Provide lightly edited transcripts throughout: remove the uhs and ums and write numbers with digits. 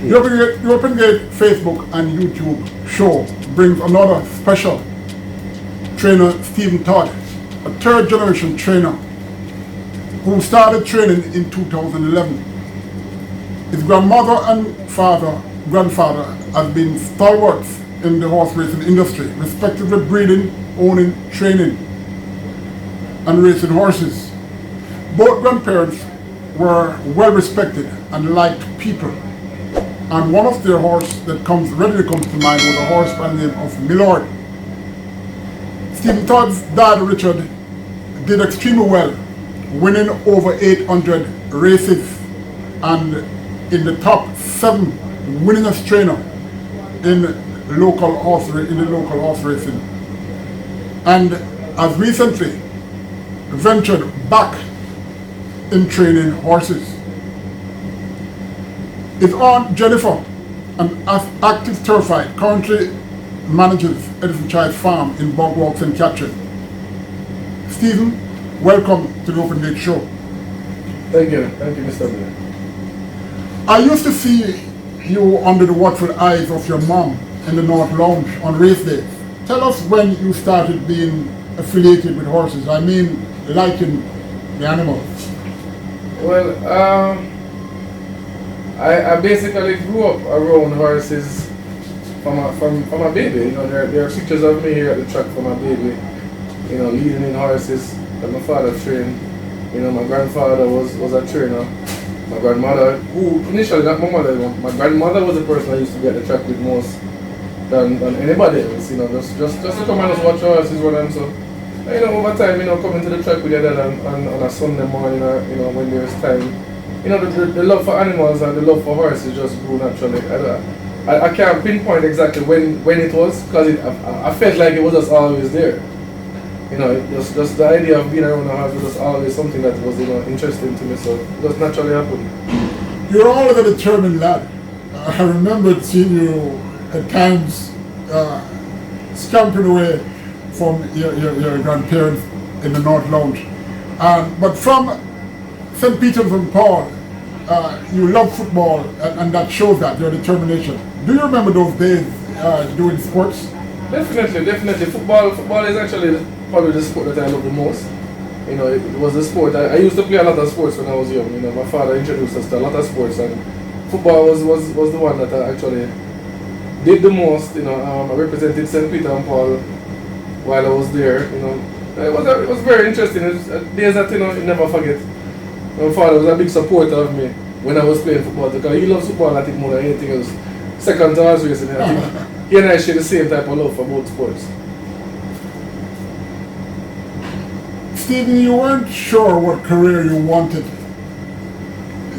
Yeah. The Open Gate Facebook and YouTube show brings another special trainer, Stephen Todd, a third generation trainer who started training in 2011. His grandmother and grandfather have been stalwarts in the horse racing industry, respectively breeding, owning, training, and racing horses. Both grandparents were well respected and liked people, and one of their horses that readily comes to mind was a horse by the name of Milord. Stephen Todd's dad, Richard, did extremely well, winning over 800 races and in the top 7 winningest trainer in local horse racing, and has recently ventured back in training horses. His aunt Jennifer, an active thoroughbred, currently manages Edison Child's farm in Bogwalk, St. Catherine. Stephen, welcome to the Open Gate Show. Thank you, Mr. Blair. I used to see you under the watchful eyes of your mom in the North Lounge on race days. Tell us when you started being affiliated with horses. I mean, liking the animals. Well, I basically grew up around horses from a baby. You know, there are pictures of me here at the track from a baby. You know, leading in horses that my father trained. You know, my grandfather was a trainer. My grandmother, who initially not my mother, my grandmother was the person I used to be at the track with most than anybody else. You know, just to come and just watch horses run and so. And, you know, over time, you know, coming to the track with your dad on a Sunday morning, or, you know, when there's time, you know, the love for animals and the love for horses just grew naturally. I can't pinpoint exactly when it was, because I felt like it was just always there. You know, it was just the idea of being around a horse was just always something that was, you know, interesting to me, so it just naturally happened. You're always a determined lad. I remember seeing you at times scampering away from your grandparents in the North Lounge. But from St. Peter's and Paul, you love football, and that shows that, your determination. Do you remember those days doing sports? Definitely. Football is actually probably the sport that I love the most. You know, it was the sport. I used to play a lot of sports when I was young. You know, my father introduced us to a lot of sports, and football was the one that I actually did the most. You know, I represented St. Peter and Paul while I was there. You know, it was very interesting. It was days that, you know, you never forget. My father was a big supporter of me when I was playing football, because he loves football, I think, more than anything else. Second to horse racing, I think he and I share the same type of love for both sports. Stephen, you weren't sure what career you wanted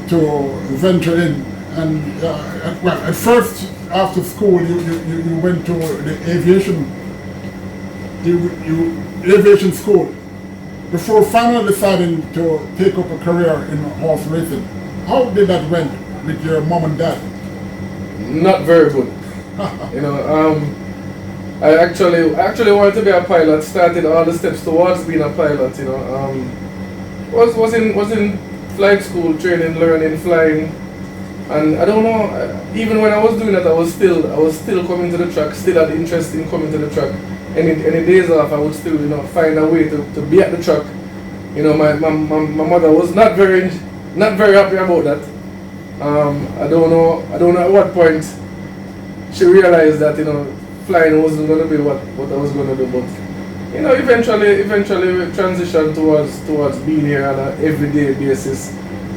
to venture in, and at first, after school, you went to the aviation school before finally deciding to take up a career in horse racing. How did that went with your mom and dad? Not very good. You know, I actually wanted to be a pilot. Started all the steps towards being a pilot. You know, was in flight school, training, learning, flying, and I don't know. Even when I was doing that, I was still coming to the track. Still had interest in coming to the track. Any days off, I would still, you know, find a way to be at the track. You know, my mother was not very happy about that. I don't know at what point she realized that, you know, flying wasn't going to be what I was going to do, but, you know, eventually we transitioned towards being here on an everyday basis,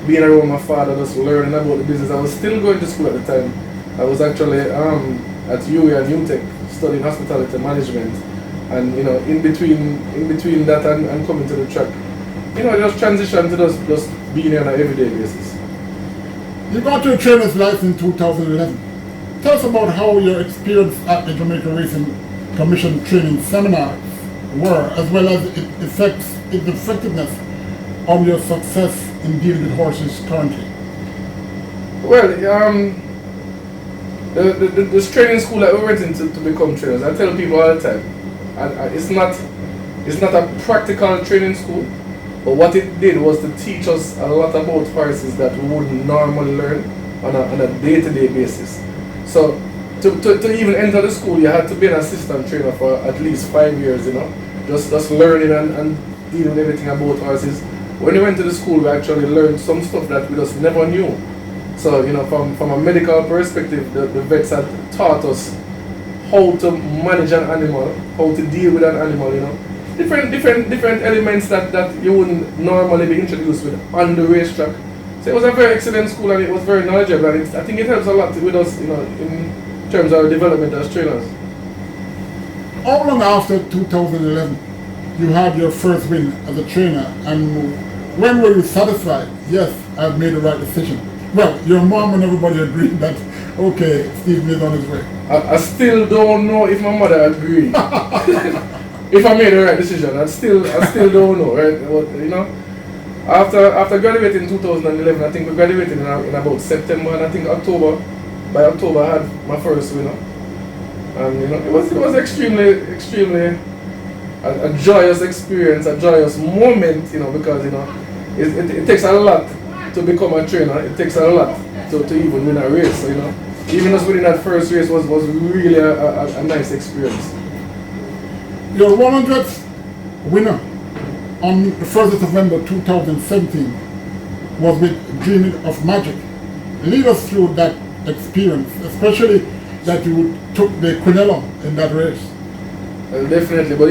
being around my father, just learning about the business. I was still going to school at the time. I was actually at UE and UTech studying hospitality management, and, you know, in between that and coming to the track, you know, I just transitioned to just being here on an everyday basis. You got your trainer's license in 2011. Tell us about how your experience at the Jamaican Racing Commission training seminars were, as well as its effectiveness on your success in dealing with horses currently. Well, this training school that we went into to become trainers, I tell people all the time, it's not a practical training school, but what it did was to teach us a lot about horses that we wouldn't normally learn on a day-to-day basis. So to even enter the school, you had to be an assistant trainer for at least 5 years, just learning and dealing with everything about horses. When we went to the school, we actually learned some stuff that we just never knew. So, from a medical perspective, the vets had taught us how to manage an animal, how to deal with an animal, different elements that you wouldn't normally be introduced with on the racetrack. So it was a very excellent school, and it was very knowledgeable, and I think it helps a lot with us, in terms of our development as trainers. How long after 2011 you had your first win as a trainer, and when were you satisfied? Yes, I've made the right decision. Well, your mom and everybody agreed that, okay, Steve is on his way. I still don't know if my mother agreed. If I made the right decision, I still don't know, right? But, after graduating in 2011, I think we graduated in about September, and I think by October I had my first winner. And it was extremely a joyous experience, a joyous moment, because it takes a lot to become a trainer. It takes a lot to even win a race. So, even just winning that first race was really a nice experience. Your 100th winner on the 1st of November 2017 was with Dreaming of Magic. Lead us through that experience, especially that you took the Quinella in that race. Definitely, but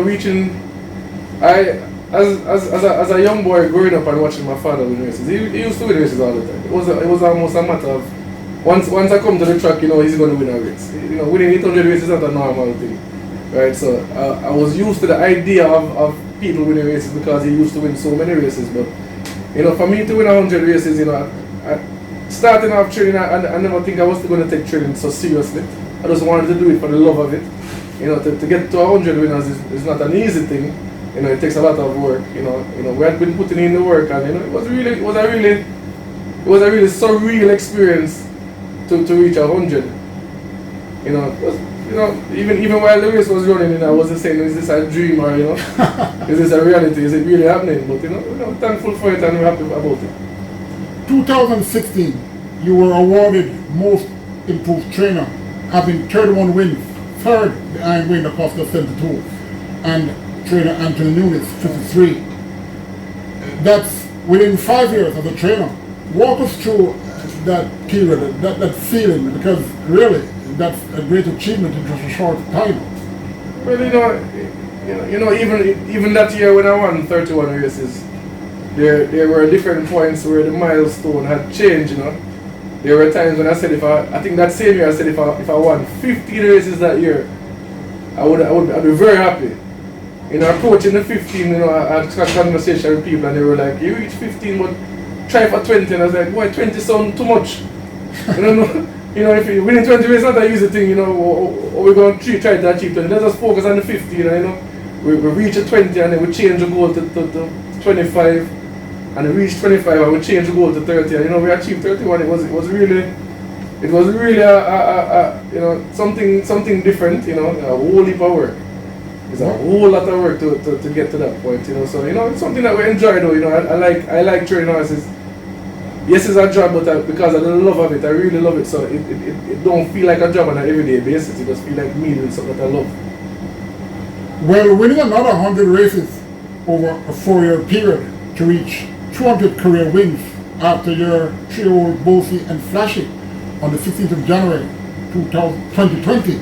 reaching, as a young boy growing up and watching my father win races, he used to win races all the time. It was almost a matter of once I come to the track, he's going to win a race. Winning 800 races is not a normal thing, right? So I was used to the idea of people winning races because he used to win so many races. But for me to win 100 races, starting off training, I never think I was going to take training so seriously. I just wanted to do it for the love of it. To get to 100 winners is not an easy thing. It takes a lot of work. We had been putting in the work, and it was a really surreal experience to reach 100. Even while the race was running, I wasn't saying, is this a dream or is this a reality? Is it really happening? But thankful for it, and we're happy about it. 2016, you were awarded Most Improved Trainer, having 31 wins, third behind Wayne Acosta 72, and trainer Anthony Nunes 53. That's within 5 years as a trainer. Walk us through that period, that feeling, because really that's a great achievement in just a short time. Well, even that year when I won 31 races, there were different points where the milestone had changed. There were times when I said I think that same year I said if I won 15 races that year, I'd be very happy. Approaching the 15, I had a conversation with people, and they were like, you reach 15, but try for 20. And I was like, why 20 sound too much? If you're winning 20 races, not an easy thing, or we're going to try to achieve 20. Let's just focus on the 15, we reach a 20, and then we change the goal to 25, and we reach 25, and we change the goal to 30. And, we achieved 31. It was really something different, a whole heap of work. It's a whole lot of work to get to that point, So, it's something that we enjoy, though, I like training horses. Yes, it's a job, but because of the love of it, I really love it. So it don't feel like a job on an everyday basis. It just feel like me doing something that I love. Well, winning another 100 races over a 4-year period to reach 200 career wins after your 3-year-old Bossy and Flashy on the 16th of January 2020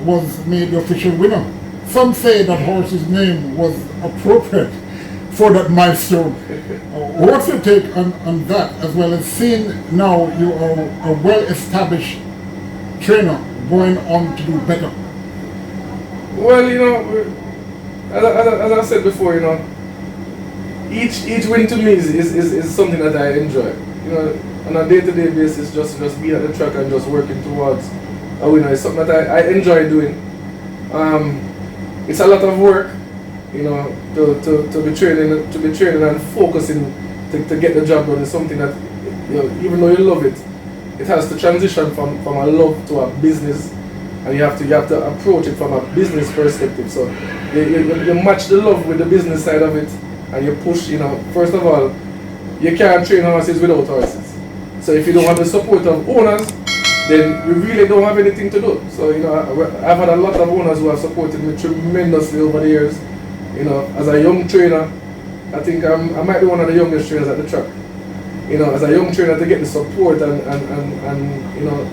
was made the official winner. Some say that horse's name was appropriate for that milestone. What's your take on that, as well as seeing now you are a well-established trainer going on to do better? Well, as I said before, each win to me is something that I enjoy. On a day-to-day basis, just being at the track and just working towards a winner is something that I enjoy doing. It's a lot of work, to be training and focusing to get the job done is something that, even though you love it, it has to transition from a love to a business, and you have to approach it from a business perspective. So you match the love with the business side of it, and you push. First of all, you can't train horses without horses. So if you don't have the support of owners, then we really don't have anything to do. So, you know, I've had a lot of owners who have supported me tremendously over the years. You know, as a young trainer, I think I might be one of the youngest trainers at the track. You know, as a young trainer, to get the support and you know,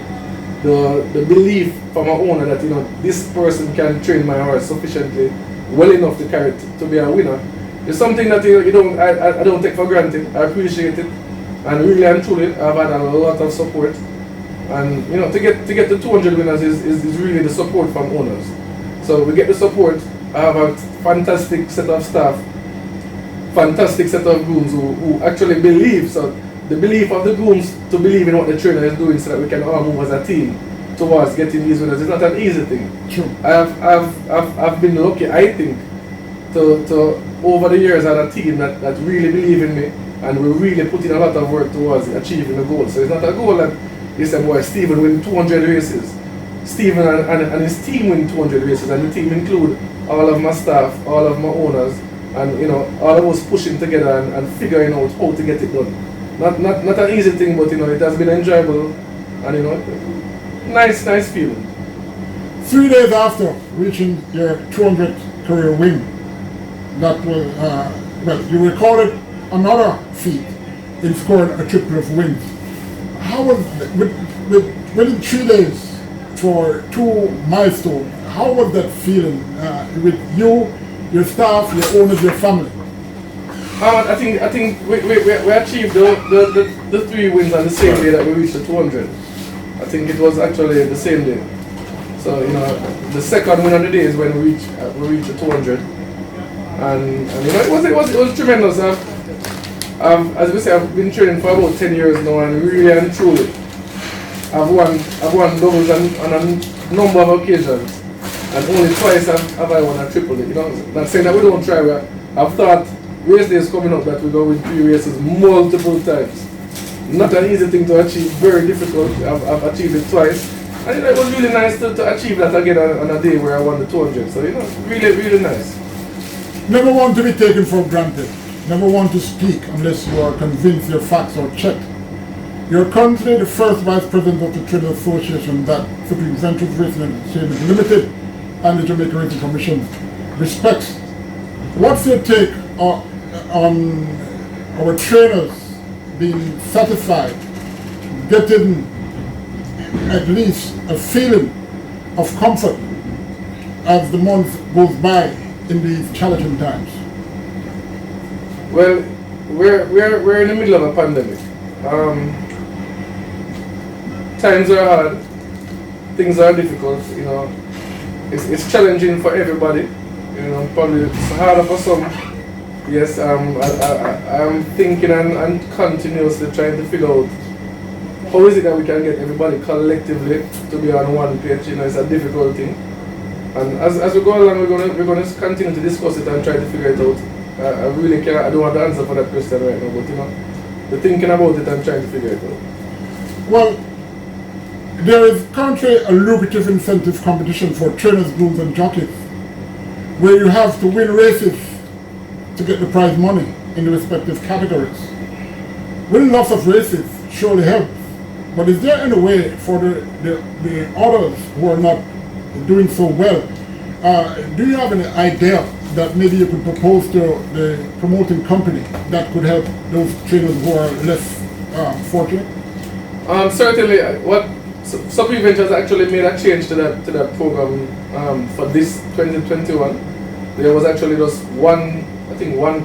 the belief from my owner that, you know, this person can train my horse sufficiently well enough to carry it to be a winner, is something that I don't take for granted. I appreciate it, and really and truly, I've had a lot of support. And you know, to get the 200 winners is really the support from owners. So we get the support. I have a fantastic set of staff, fantastic set of grooms who actually believe. So the belief of the grooms to believe in what the trainer is doing, so that we can all move as a team towards getting these winners. It's not an easy thing. Sure. I've been lucky, I think, to over the years had a team that really believe in me, and we really put in a lot of work towards achieving the goal. So it's not a goal that you say, boy, Stephen win 200 races. Stephen and his team win 200 races, and the team include all of my staff, all of my owners, and you know, all of us pushing together and figuring out how to get it done. Not an easy thing, but you know, it has been enjoyable, and you know, nice feeling. 3 days after reaching your 200th career win, that was well, you recorded another feat in scoring a triple of wins. How was within 3 days for 2 milestones? How was that feeling with you, your staff, your owners, your family? I think we achieved the 3 wins on the same day that we reached the 200. I think it was actually the same day. So you know, the second win of the day is when we reached the 200, and you know, it was tremendous. As we say, I've been training for about 10 years now, and really and truly, I've won doubles on a number of occasions, and only twice have I won a triple. You know, not saying that we don't try. I've thought race days coming up that we go win 3 races multiple times. Not an easy thing to achieve, very difficult. I've achieved it twice, and you know, it was really nice to achieve that again on a day where I won the 200. So you know, really nice. Never want to be taken for granted. Never want to speak unless you are convinced your facts are checked. You're currently the first vice president of the Trade Association that Supreme Ventures Racing and Entertainment Limited and the Jamaican Racing Commission respects. What's your take on our trainers being satisfied, getting at least a feeling of comfort as the month goes by in these challenging times? Well, we're in the middle of a pandemic. Times are hard. Things are difficult. You know, it's challenging for everybody. You know, probably it's harder for some. Yes, I'm thinking and continuously trying to figure out how is it that we can get everybody collectively to be on one page. You know, it's a difficult thing. And as we go along, we're going to continue to discuss it and try to figure it out. I really can't, I don't have the answer for that question right now, but you know, the thinking about it and trying to figure it out. Well, there is currently a lucrative incentive competition for trainers, grooms and jockeys, where you have to win races to get the prize money in the respective categories. Winning lots of races surely helps, but is there any way for the others who are not doing so well, do you have any idea that maybe you could propose to the promoting company that could help those trainers who are less fortunate? Certainly, what Supreme Ventures actually made a change to that program for this 2021. There was actually just one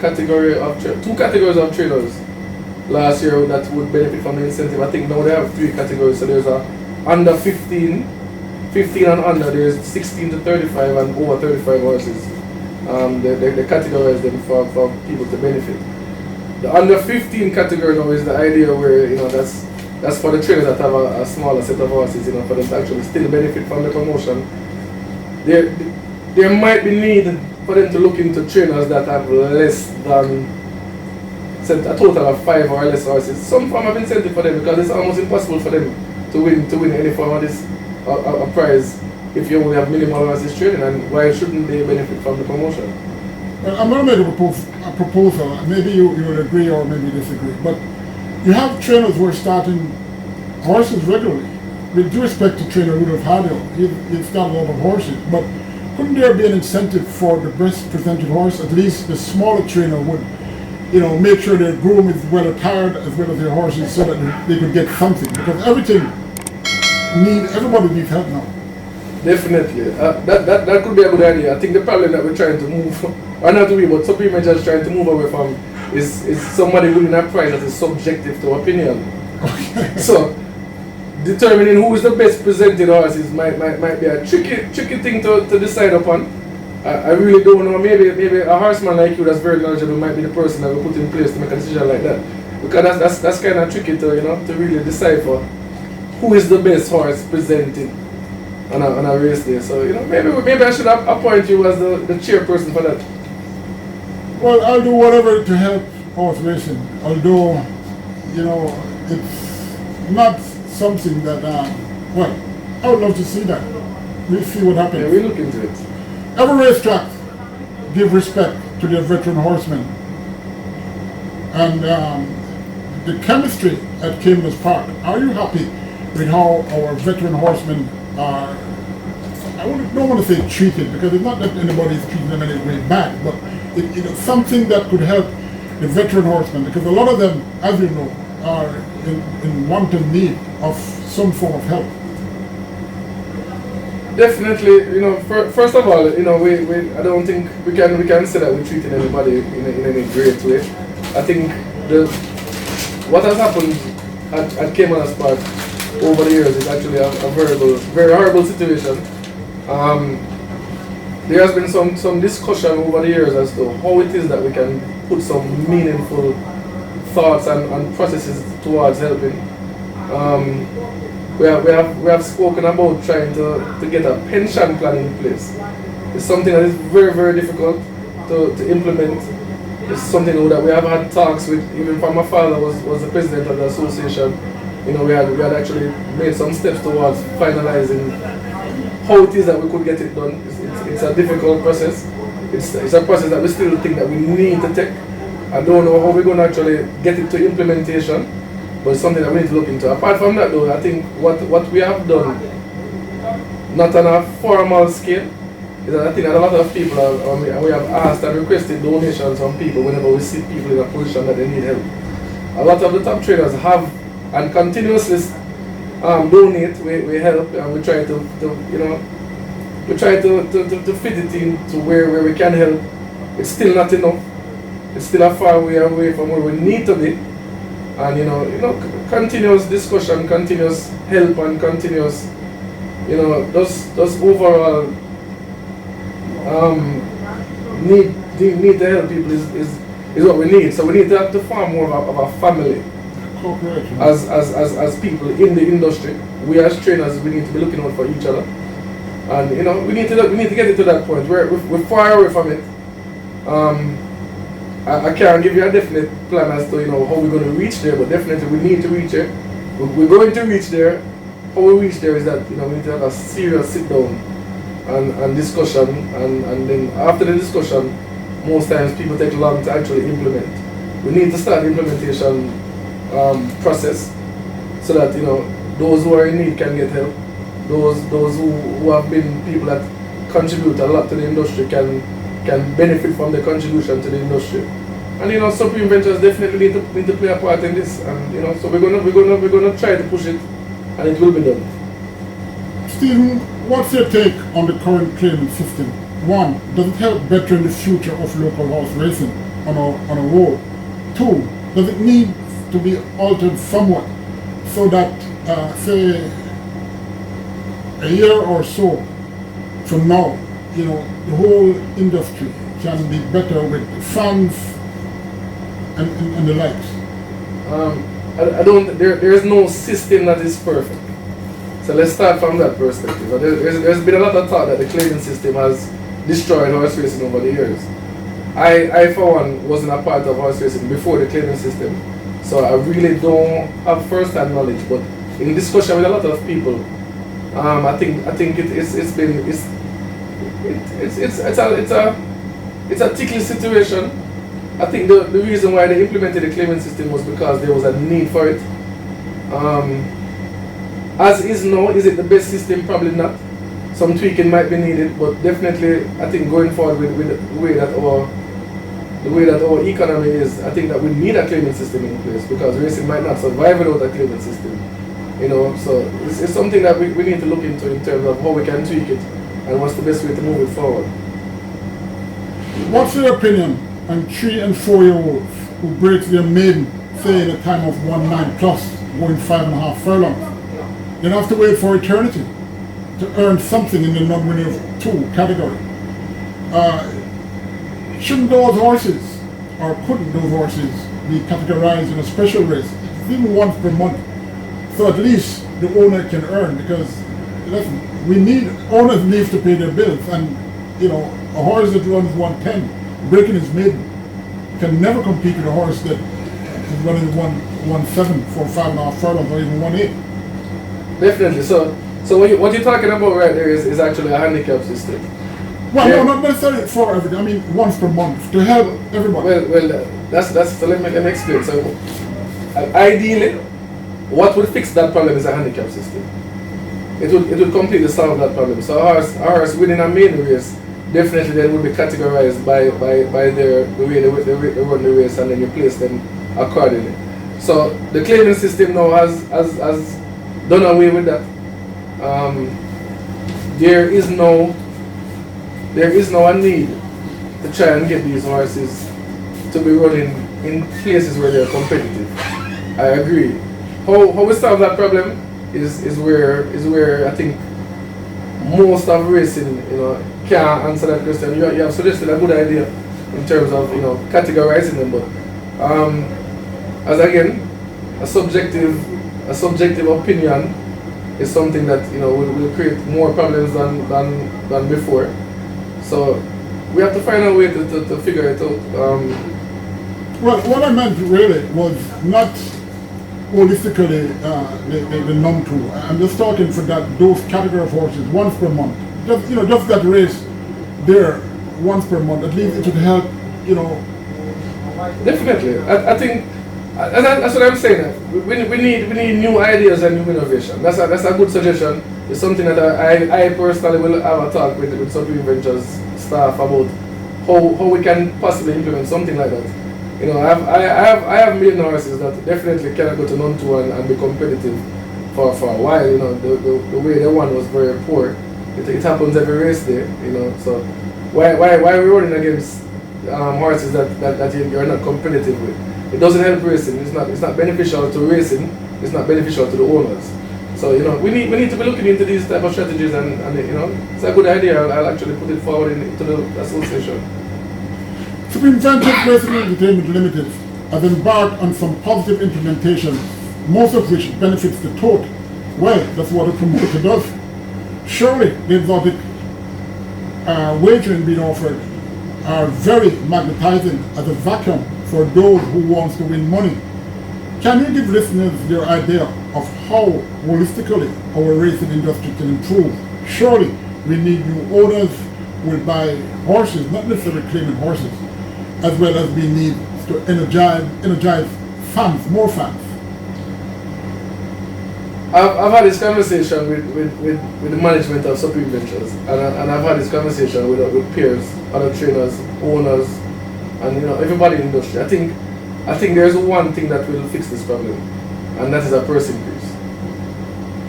category of 2 categories of trainers last year that would benefit from the incentive. I think now they have 3 categories. So there's a under 15 and under, there's 16 to 35 and over 35 horses. They categorize them for people to benefit. The under 15 category now is the idea where, you know, that's for the trainers that have a smaller set of horses, you know, for them to actually still benefit from the promotion. There might be need for them to look into trainers that have less than a total of 5 or less horses. Some form of incentive for them, because it's almost impossible for them to win any form of this a prize if you only have minimal horses training, and why shouldn't they benefit from the promotion? Well, I'm going to make a proposal. Maybe you will agree or maybe disagree, but You have trainers who are starting horses regularly. With due respect to trainer Rudolph Hardill, he's started a lot of horses, but couldn't there be an incentive for the best presented horse? At least the smaller trainer would, make sure their groom is well attired as well as their horses so that they could get something. Because everybody needs help now. Definitely. That could be a good idea. I think the problem that we're trying to move, or not we, but some people are just trying to move away from is somebody within a price that is subjective to opinion. Okay. So, determining who is the best presented horses might be a tricky thing to decide upon. I really don't know. Maybe a horseman like you that's very knowledgeable might be the person that will put in place to make a decision like that. Because that's kind of tricky to really decipher who is the best horse presented on a race day. So maybe I should appoint you as the chairperson for that. Well, I'll do whatever to help horse racing. Although, it's not something that, I would love to see that. We'll see what happens. Yeah, we'll look into it. Every racetrack give respect to their veteran horsemen. And the chemistry at Caymanas Park, are you happy with how our veteran horsemen are, don't want to say treated, because it's not that anybody's treating them any way bad, but it's something that could help the veteran horsemen, because a lot of them, as you know, are in wanton need of some form of help. Definitely, first of all, I don't think we can say that we're treating anybody in any great way. I think what has happened at Caymanas Park over the years is actually a very horrible situation. There has been some discussion over the years as to how it is that we can put some meaningful thoughts and processes towards helping. We have spoken about trying to get a pension plan in place. It's something that is very, very difficult to implement. It's something that we have had talks with, even from my father was the president of the association. We had actually made some steps towards finalizing how it is that we could get it done. It's a difficult process. It's a process that we still think that we need to take. I don't know how we're going to actually get it to implementation, but it's something that we need to look into. Apart from that though, I think what we have done, not on a formal scale, is that I think that a lot of people we have asked and requested donations from people whenever we see people in a position that they need help. A lot of the top traders have and continuously donate, we help, and we try to fit it into where we can help. It's still not enough. It's still a far way away from where we need to be. And continuous discussion, continuous help, and continuous, those overall need to help people is what we need. So we need to have to form more of a family. As people in the industry. We as trainers, we need to be looking out for each other, and we need to get it to that point where we're far away from it. I can't give you a definite plan as to how we're going to reach there, but definitely we need to reach it. We're going to reach there. How we reach there is that we need to have a serious sit down and discussion, and then after the discussion, most times people take long to actually implement. We need to start the implementation process so that those who are in need can get help. Those who have been people that contribute a lot to the industry can benefit from the contribution to the industry. And Supreme Ventures definitely need to play a part in this. And so we're gonna try to push it, and it will be done. Stephen, what's your take on the current claimant system? One, does it help better in the future of local horse racing on a whole? Two, does it need to be altered somewhat so that, say, a year or so from now, the whole industry can be better with fans and the likes? There is no system that is perfect. So let's start from that perspective. There's been a lot of thought that the claiming system has destroyed horse racing over the years. I for one wasn't a part of horse racing before the claiming system, so I really don't have first-hand knowledge. But in discussion with a lot of people, I think it's a ticklish situation. I think the reason why they implemented the claiming system was because there was a need for it. As is now, is it the best system? Probably not. Some tweaking might be needed, but definitely I think going forward with the way that our economy is, I think that we need a claiming system in place because racing might not survive without a claiming system. You know, so it's something that we need to look into in terms of how we can tweak it and what's the best way to move it forward. What's your opinion on 3 and 4 year olds who break their maiden, say in a time of 1.9 plus, going 5.5 furlongs? They don't have to wait for eternity to earn something in the non-winner of 2 category. Shouldn't those horses, or couldn't those horses, be categorized in a special race, even once per month, so at least the owner can earn? Because listen, owners need to pay their bills, and you know, a horse that runs 110, breaking his maiden, can never compete with a horse that is running 1.7 for 5.5 furlongs or even 1.8. Definitely. So what you're talking about right there is actually a handicap system. Well, no, not necessarily for everything. I mean, once per month to help everybody. Well, that's so let me explain. So, ideally, what would fix that problem is a handicap system. It would completely solve that problem. So a horse winning a maiden race definitely then would be categorized by the way they run the race, and then you place them accordingly. So the claiming system now has done away with that. There is no a need to try and get these horses to be running in places where they are competitive. I agree. How we solve that problem is where I think most of racing, you know, can't answer that question. You have suggested a good idea in terms of, you know, categorizing them, but as again, a subjective opinion is something that, you know, will create more problems than before. So we have to find a way to figure it out. Well, what I meant really was not holistically the non-two. I'm just talking for those category of horses once per month. Just that race there once per month. At least it would help, you know. Definitely, I think, and that's what I'm saying. We need new ideas and new innovation. That's a good suggestion. It's something that I personally will have a talk with Supreme Ventures staff about how we can possibly implement something like that. You know, I have maiden horses that definitely cannot go to non-two and be competitive for a while. You know, the way they won was very poor. It happens every race day. You know, so why are we running against horses that you're not competitive with? It doesn't help racing. It's not beneficial to racing. It's not beneficial to the owners. So, you know, we need to be looking into these type of strategies, and you know, it's a good idea. I'll actually put it forward into the association. Supreme Ventures Racing Entertainment Limited has embarked on some positive implementations, most of which benefits the tote. Well, that's what a promoter does. Surely the exotic wagering being offered are very magnetizing as a vacuum for those who wants to win money. Can you give listeners your idea of how holistically our racing industry can improve? Surely we need new owners who will buy horses, not necessarily claiming horses, as well as we need to energize fans, more fans. I've had this conversation with the management of Supreme Ventures, and I've had this conversation with peers, other trainers, owners, and you know, everybody in the industry. I think there's one thing that will fix this problem, and that is a price increase.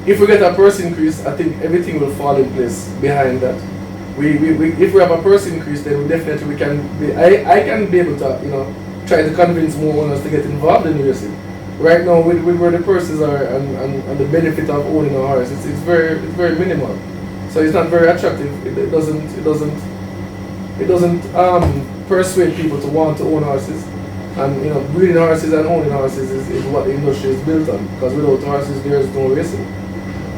If we get a price increase, I think everything will fall in place behind that. If we have a price increase, then we can be. I can be able to, you know, try to convince more owners to get involved in racing. Right now, with where the purses are and the benefit of owning a horse, it's very minimal. So it's not very attractive. It doesn't persuade people to want to own horses. And you know, breeding horses and owning horses is what the industry is built on. Because without horses, there is no racing.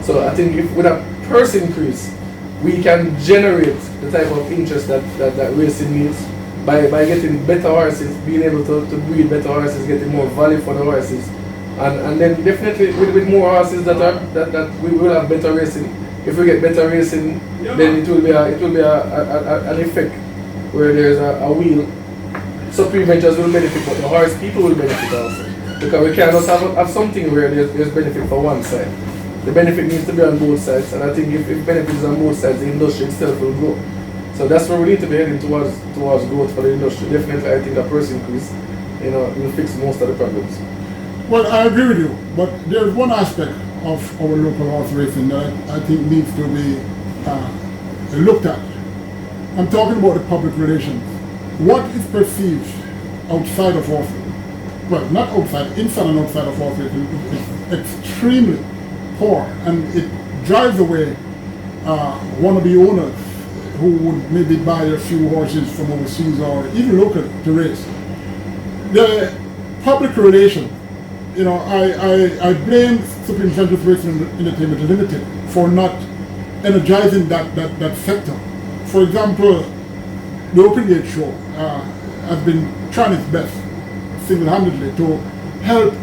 So I think if with a purse increase, we can generate the type of interest that racing needs by getting better horses, being able to breed better horses, getting more value for the horses, and then definitely with more horses that we will have better racing. If we get better racing, then it will be an effect where there's a wheel Supreme Ventures will benefit, but the horse people will benefit also. Because we cannot have something where there's benefit for one side. The benefit needs to be on both sides, and I think if benefit is on both sides, the industry itself will grow. So that's where we need to be heading towards growth for the industry. Definitely, I think a price increase, will fix most of the problems. Well, I agree with you, but there's one aspect of our local horse racing that I think needs to be looked at. I'm talking about the public relations. What is perceived outside of horse racing? Well, not outside, inside and outside of horse racing is extremely poor, and it drives away wannabe owners who would maybe buy a few horses from overseas or even local to race. The public relations, I blame Supreme Ventures Racing Entertainment Limited for not energizing that sector. For example, the Open Gate Show has been trying its best single-handedly to help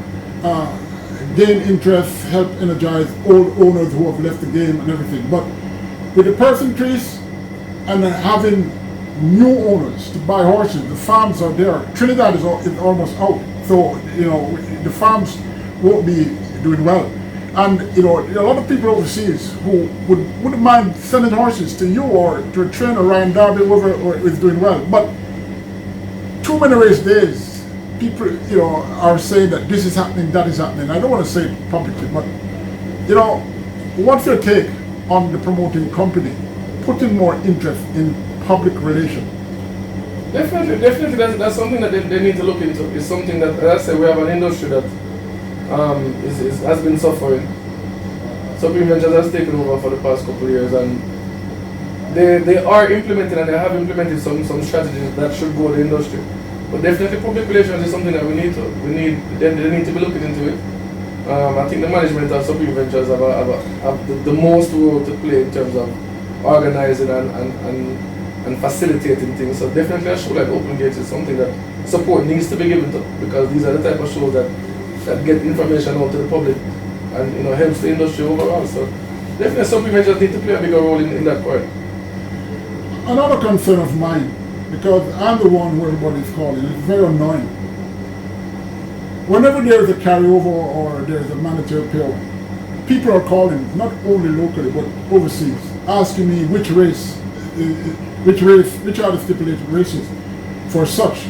gain interest, help energize old owners who have left the game and everything. But with the purse increase and having new owners to buy horses, the farms are there. Trinidad is almost out, so the farms won't be doing well. And a lot of people overseas who wouldn't mind sending horses to you or to a trainer, Ryan Darby, whoever is doing well. But too many race days, people are saying that this is happening, that is happening. I don't want to say it publicly, but what's your take on the promoting company putting more interest in public relations? Definitely, that's something that they need to look into. It's something that, as I say, we have an industry that has been suffering. Supreme Ventures has taken over for the past couple of years, and they are implementing and they have implemented some strategies that should grow the industry. But definitely, public relations is something that they need to be looking into it. I think the management of Supreme Ventures have the most role to play in terms of organizing and facilitating things. So definitely, a show like Open Gates is something that support needs to be given to, because these are the type of shows that get information out to the public and helps the industry overall. So definitely, Supreme Ventures need to play a bigger role in that part. Another concern of mine, because I'm the one who everybody's calling, it's very annoying. Whenever there's a carryover or there's a mandatory payout, people are calling, not only locally but overseas, asking me which are the stipulated races for such.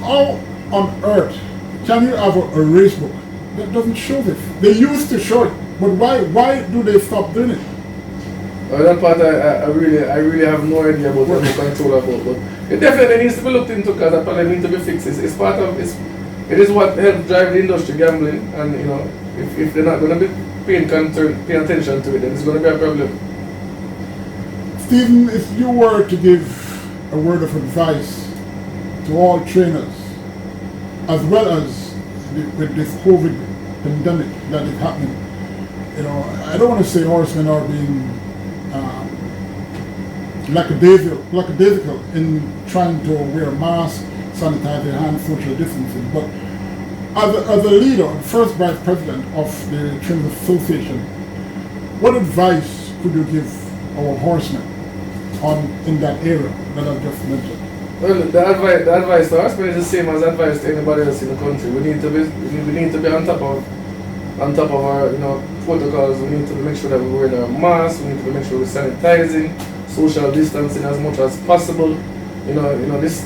How on earth can you have a race book that doesn't show this? They used to show it, but why do they stop doing it? That part I really have no idea about what the control about, but it definitely needs to be looked into, because that probably needs to be fixed. It's part of it is what helps drive the industry, gambling, and if they're not going to be paying attention to it, then it's going to be a problem. Stephen, if you were to give a word of advice to all trainers, as well as with this COVID pandemic that is happening, I don't want to say horsemen are being lackadaisical in trying to wear masks, sanitize their hands, social distancing, but as a leader, first vice president of the Trainers Association, what advice could you give our horsemen in that area that I've just mentioned? Well, the advice to horsemen is the same as advice to anybody else in the country. We need to be on top of our protocols. We need to make sure that we're wearing our masks. We need to make sure we're sanitizing, social distancing as much as possible. This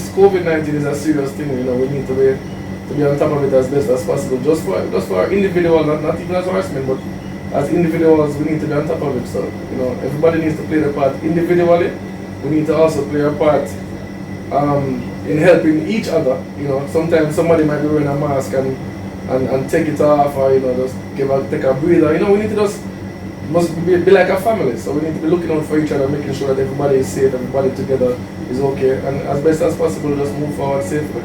COVID-19 is a serious thing. We need to be on top of it as best as possible. Just for our individual, not even as horsemen, but as individuals, we need to be on top of it. So everybody needs to play their part individually. We need to also play our part in helping each other. Sometimes somebody might be wearing a mask and take it off, or just take a breather. We need to must be like a family. So we need to be looking out for each other, making sure that everybody is safe, everybody together is okay, and as best as possible, just move forward safely.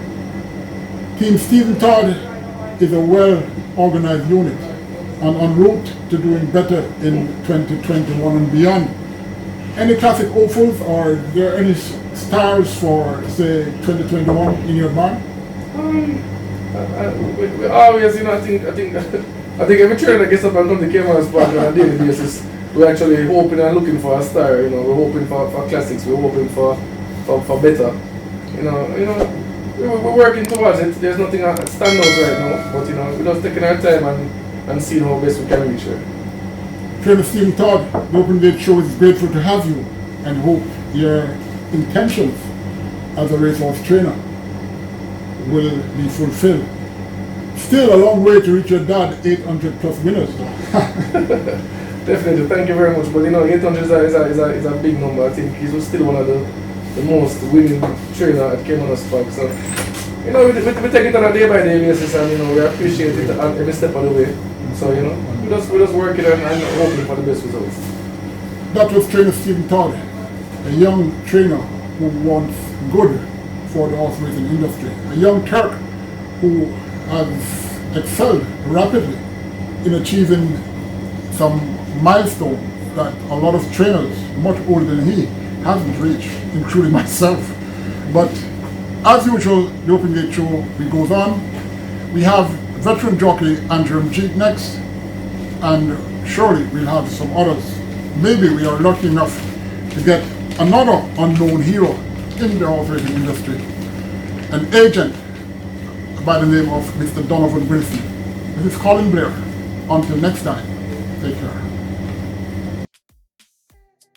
Team Stephen Todd is a well-organized unit and en route to doing better in 2021 and beyond. Any classic hopefuls, or are there any stars for, say, 2021 in your mind? We always, I think every trainer that gets up and comes to Caymanas Park on a daily basis, we're actually hoping and looking for a star. We're hoping for classics. We're hoping for better. we're working towards it. There's nothing that stand out right now, but you know, we're just taking our time and seeing how best we can reach her. Trainer Stephen Todd, the Open Gate Show is grateful to have you and hope your intentions as a racehorse trainer will be fulfilled. Still a long way to reach your dad 800 plus winners. Definitely, thank you very much. But you know, 800 is a big number. I think he's still one of the most winning trainer at Caymanas Park. So, you know, we take it on a day by day basis, and you know, we appreciate it every step of the way. So, you know, we just working and hoping for the best results. That was trainer Stephen Todd, a young trainer who wants good for the horse racing industry. A young Turk who has excelled rapidly in achieving some milestones that a lot of trainers much older than he hasn't reached, including myself. But as usual, the Open Gate Show goes on. We have veteran jockey Andrew G next, and surely we'll have some others. Maybe we are lucky enough to get another unknown hero in the horse racing industry, an agent by the name of Mr. Donovan Wilson. This is Colin Blair. Until next time, take care.